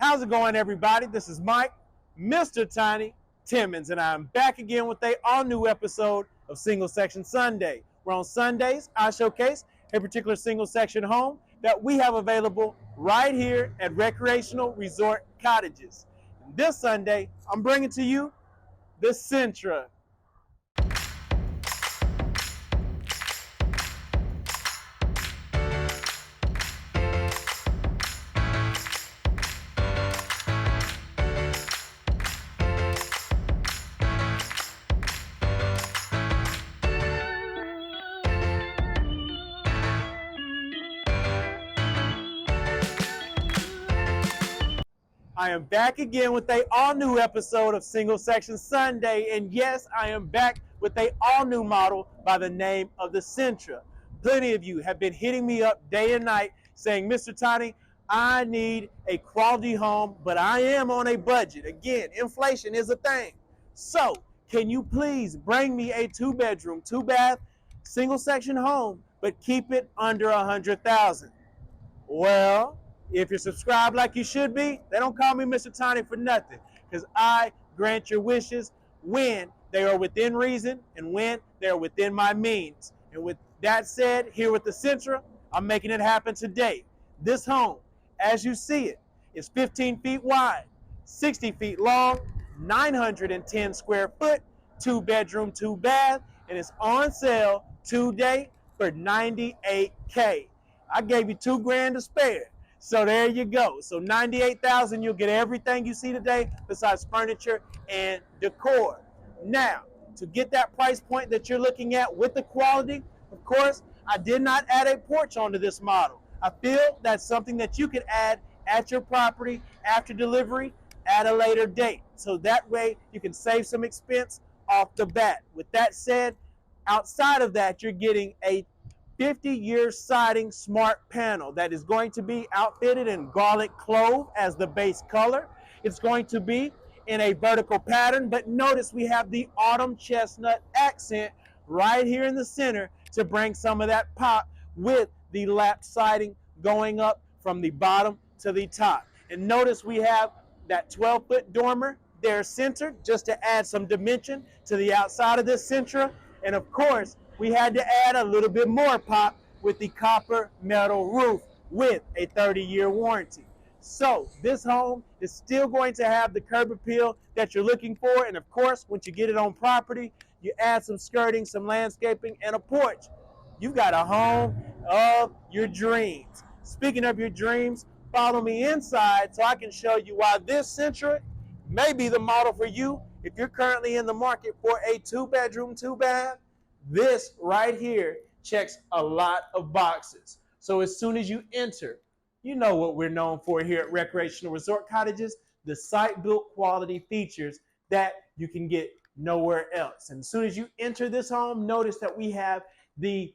How's it going, everybody? This is Mike, Mr. Tiny Timmons, and I'm back again with a all-new episode of Single Section Sunday, where on Sundays I showcase a particular single-section home that we have available right here at Recreational Resort Cottages. And this Sunday, I'm bringing to you the Sintra. I am back again with a all-new episode of Single Section Sunday, and yes, I am back with a all-new model by the name of the Sintra. Plenty of you have been hitting me up day and night saying, Mr. Tiny, I need a quality home, but I am on a budget. Again, inflation is a thing. So, can you please bring me a 2-bedroom, 2-bath, single-section home, but keep it under $100,000? Well, if you're subscribed like you should be, they don't call me Mr. Tiny for nothing, because I grant your wishes when they are within reason and when they are within my means. And with that said, here with the Sintra, I'm making it happen today. This home, as you see it, is 15 feet wide, 60 feet long, 910 square foot, 2-bedroom, 2-bath, and it's on sale today for $98K. I gave you $2,000 to spare. So there you go. So $98,000, you'll get everything you see today besides furniture and decor. Now, to get that price point that you're looking at with the quality, of course, I did not add a porch onto this model. I feel that's something that you can add at your property after delivery at a later date. So that way you can save some expense off the bat. With that said, outside of that, you're getting a 50-year siding smart panel that is going to be outfitted in garlic clove as the base color. It's going to be in a vertical pattern, but notice we have the autumn chestnut accent right here in the center to bring some of that pop, with the lap siding going up from the bottom to the top. And notice we have that 12-foot dormer there centered just to add some dimension to the outside of this Sintra. And of course, we had to add a little bit more pop with the copper metal roof with a 30-year warranty. So this home is still going to have the curb appeal that you're looking for. And of course, once you get it on property, you add some skirting, some landscaping, and a porch. You've got a home of your dreams. Speaking of your dreams, follow me inside so I can show you why this Sintra may be the model for you. If you're currently in the market for a 2-bedroom, 2-bath, this right here checks a lot of boxes. So as soon as you enter, you know what we're known for here at Recreational Resort Cottages, the site-built quality features that you can get nowhere else. And as soon as you enter this home, notice that we have the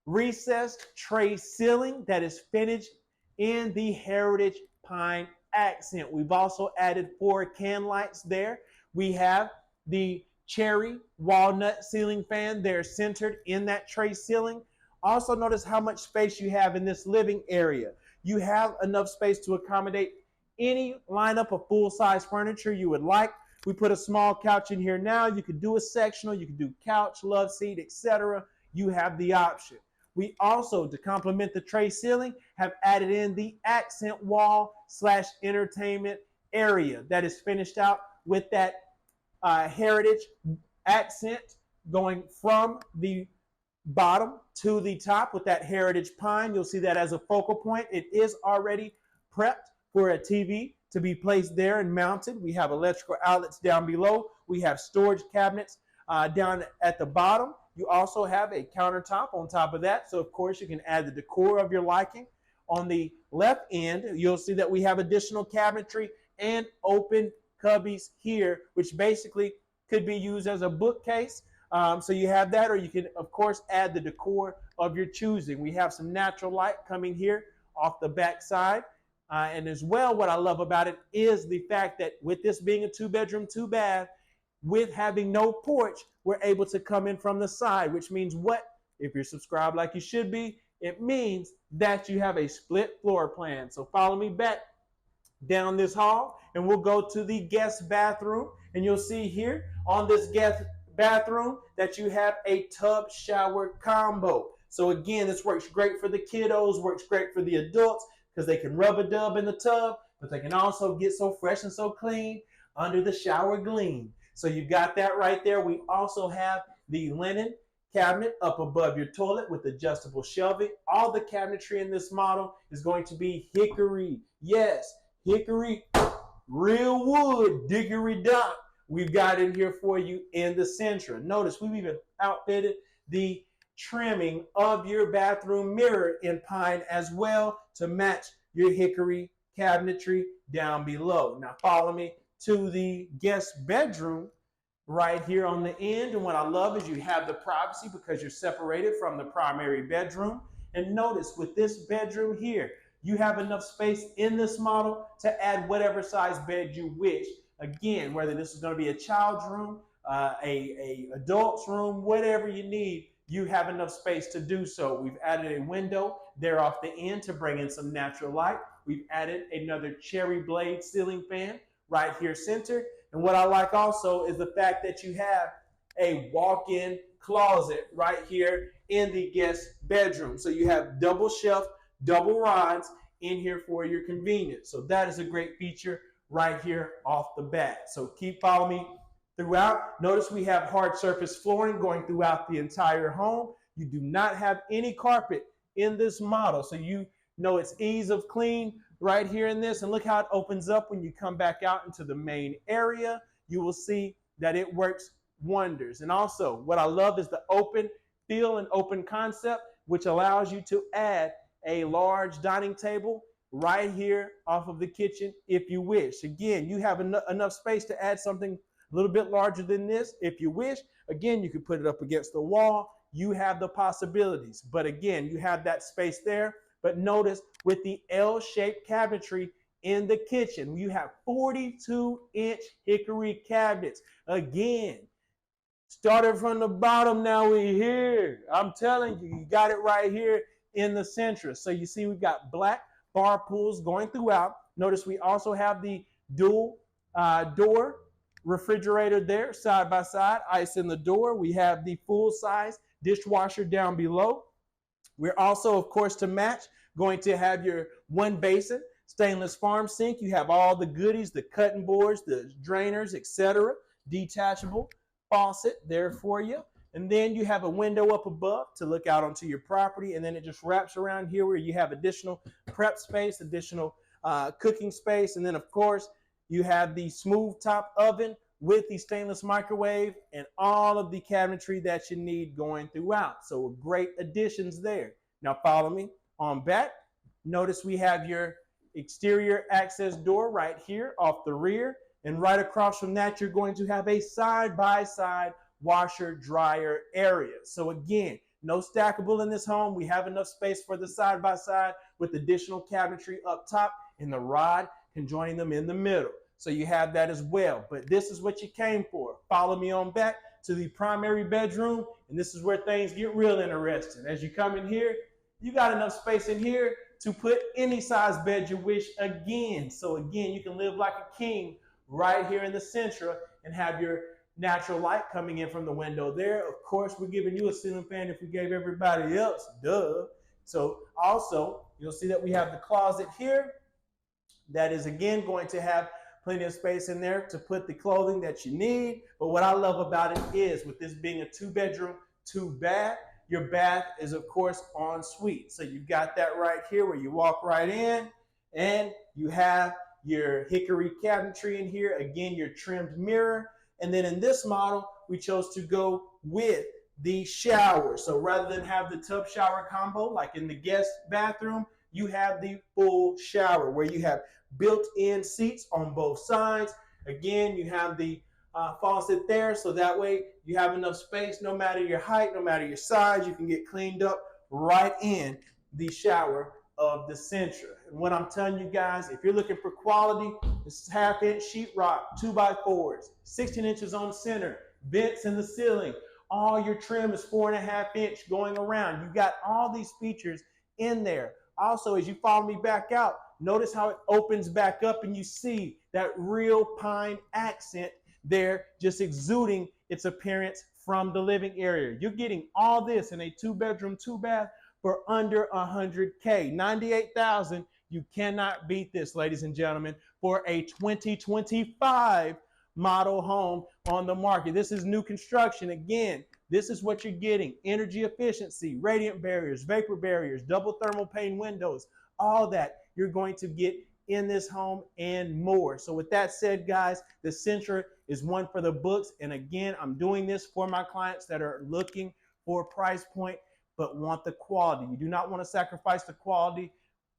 recessed tray ceiling that is finished in the heritage pine accent. We've also added 4 can lights there. We have the cherry walnut ceiling fan there centered in that tray ceiling. Also notice how much space you have in this living area. You have enough space to accommodate any lineup of full-size furniture you would like. We put a small couch in here now. You could do a sectional, you could do couch, love seat, etc. You have the option. We also, to complement the tray ceiling, have added in the accent wall / entertainment area that is finished out with that heritage accent going from the bottom to the top with that heritage pine. You'll see that as a focal point. It is already prepped for a TV to be placed there and mounted. We have electrical outlets down below. We have storage cabinets down at the bottom. You also have a countertop on top of that. So of course you can add the decor of your liking. On the left end, you'll see that we have additional cabinetry and open cubbies here, which basically could be used as a bookcase. So you have that, or you can, of course, add the decor of your choosing. We have some natural light coming here off the back side. And as well, what I love about it is the fact that with this being a 2-bedroom, 2-bath, with having no porch, we're able to come in from the side, which means what? If you're subscribed like you should be, it means that you have a split floor plan. So follow me back down this hall and we'll go to the guest bathroom, and you'll see here on this guest bathroom that you have a tub shower combo. So again, this works great for the kiddos, works great for the adults because they can rub a dub in the tub, but they can also get so fresh and so clean under the shower gleam. So you've got that right there. We also have the linen cabinet up above your toilet with adjustable shelving. All the cabinetry in this model is going to be hickory. Yes, hickory, real wood, dickory dock. We've got in here for you in the Sintra. Notice we've even outfitted the trimming of your bathroom mirror in pine as well to match your hickory cabinetry down below. Now follow me to the guest bedroom right here on the end. And what I love is you have the privacy because you're separated from the primary bedroom. And notice with this bedroom here, you have enough space in this model to add whatever size bed you wish. Again, whether this is going to be a child's room, a adult's room, whatever you need, you have enough space to do so. We've added a window there off the end to bring in some natural light. We've added another cherry blade ceiling fan right here centered. And what I like also is the fact that you have a walk-in closet right here in the guest bedroom. So you have double shelf, double rods in here for your convenience. So that is a great feature right here off the bat. So keep following me throughout. Notice we have hard surface flooring going throughout the entire home. You do not have any carpet in this model. So you know it's ease of clean right here in this. And look how it opens up when you come back out into the main area. You will see that it works wonders. And also what I love is the open feel and open concept, which allows you to add a large dining table right here off of the kitchen if you wish. Again, you have enough space to add something a little bit larger than this if you wish. Again, you could put it up against the wall. You have the possibilities. But again, you have that space there. But notice with the L-shaped cabinetry in the kitchen, you have 42-inch hickory cabinets. Again, started from the bottom, now we're here. I'm telling you, you got it right here in the Sintra. So you see we've got black bar pulls going throughout. Notice we also have the dual door refrigerator there side by side, ice in the door. We have the full size dishwasher down below. We're also, of course, to match, going to have your one basin stainless farm sink. You have all the goodies, the cutting boards, the drainers, etc. Detachable faucet there for you. And then you have a window up above to look out onto your property. And then it just wraps around here where you have additional prep space, additional cooking space. And then, of course, you have the smooth top oven with the stainless microwave and all of the cabinetry that you need going throughout. So great additions there. Now follow me on back. Notice we have your exterior access door right here off the rear. And right across from that, you're going to have a side-by-side washer dryer area. So again, no stackable in this home. We have enough space for the side-by-side with additional cabinetry up top and the rod conjoining them in the middle. So you have that as well. But this is what you came for. Follow me on back to the primary bedroom. And this is where things get real interesting. As you come in here, you got enough space in here to put any size bed you wish again. So again, you can live like a king right here in the Sintra and have your natural light coming in from the window there. Of course, we're giving you a ceiling fan if we gave everybody else, duh. So also, you'll see that we have the closet here. That is again going to have plenty of space in there to put the clothing that you need. But what I love about it is with this being a 2-bedroom, 2-bath, your bath is of course en suite. So you've got that right here where you walk right in and you have your hickory cabinetry in here. Again, your trimmed mirror. And then in this model, we chose to go with the shower. So rather than have the tub shower combo like in the guest bathroom, you have the full shower where you have built-in seats on both sides. Again, you have the faucet there, so that way you have enough space. No matter your height, no matter your size, you can get cleaned up right in the shower of the Sintra. And what I'm telling you guys, if you're looking for quality, this is 1/2-inch sheetrock, 2x4s, 16 inches on center, vents in the ceiling. All your trim is 4.5-inch going around. You got all these features in there. Also, as you follow me back out, Notice how it opens back up and you see that real pine accent there just exuding its appearance from the living area. You're getting all this in a 2-bedroom, 2-bath for under $100K. $98,000. You cannot beat this, ladies and gentlemen, for a 2025 model home on the market. This is new construction. Again, this is what you're getting. Energy efficiency, radiant barriers, vapor barriers, double thermal pane windows, all that you're going to get in this home and more. So with that said, guys, the Sintra is one for the books. And again, I'm doing this for my clients that are looking for a price point but want the quality. You do not want to sacrifice the quality.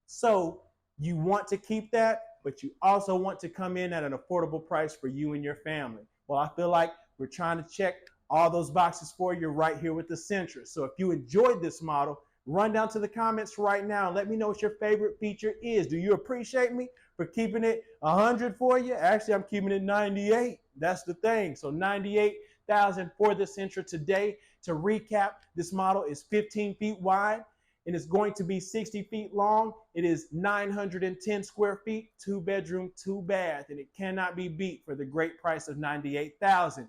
So you want to keep that, but you also want to come in at an affordable price for you and your family. Well, I feel like we're trying to check all those boxes for you right here with the Sintra. So if you enjoyed this model, run down to the comments right now and let me know what your favorite feature is. Do you appreciate me for keeping it 100 for you? Actually, I'm keeping it 98. That's the thing. So 98,000 for the Sintra today. To recap, this model is 15 feet wide and it's going to be 60 feet long. It is 910 square feet, 2-bedroom, 2-bath, and it cannot be beat for the great price of $98,000.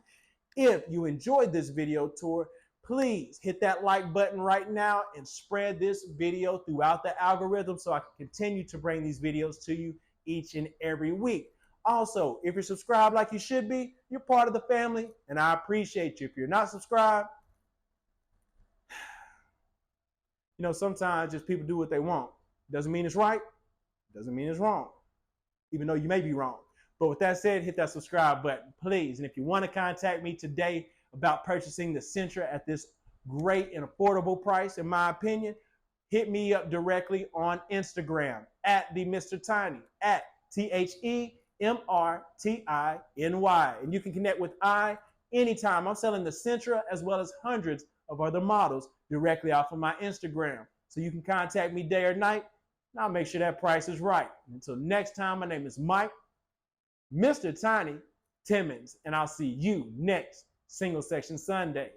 If you enjoyed this video tour, please hit that like button right now and spread this video throughout the algorithm so I can continue to bring these videos to you each and every week. Also, if you're subscribed like you should be, you're part of the family and I appreciate you. If you're not subscribed, you know, sometimes just people do what they want. Doesn't mean it's right. Doesn't mean it's wrong, even though you may be wrong. But with that said, hit that subscribe button, please. And if you want to contact me today about purchasing the Sintra at this great and affordable price, in my opinion, hit me up directly on Instagram at the Mr. Tiny, at TheMrTiny. And you can connect with I anytime. I'm selling the Sintra as well as hundreds of other models directly off of my Instagram. So you can contact me day or night, and I'll make sure that price is right. Until next time, my name is Mike, Mr. Tiny Timmons, and I'll see you next Single Section Sunday.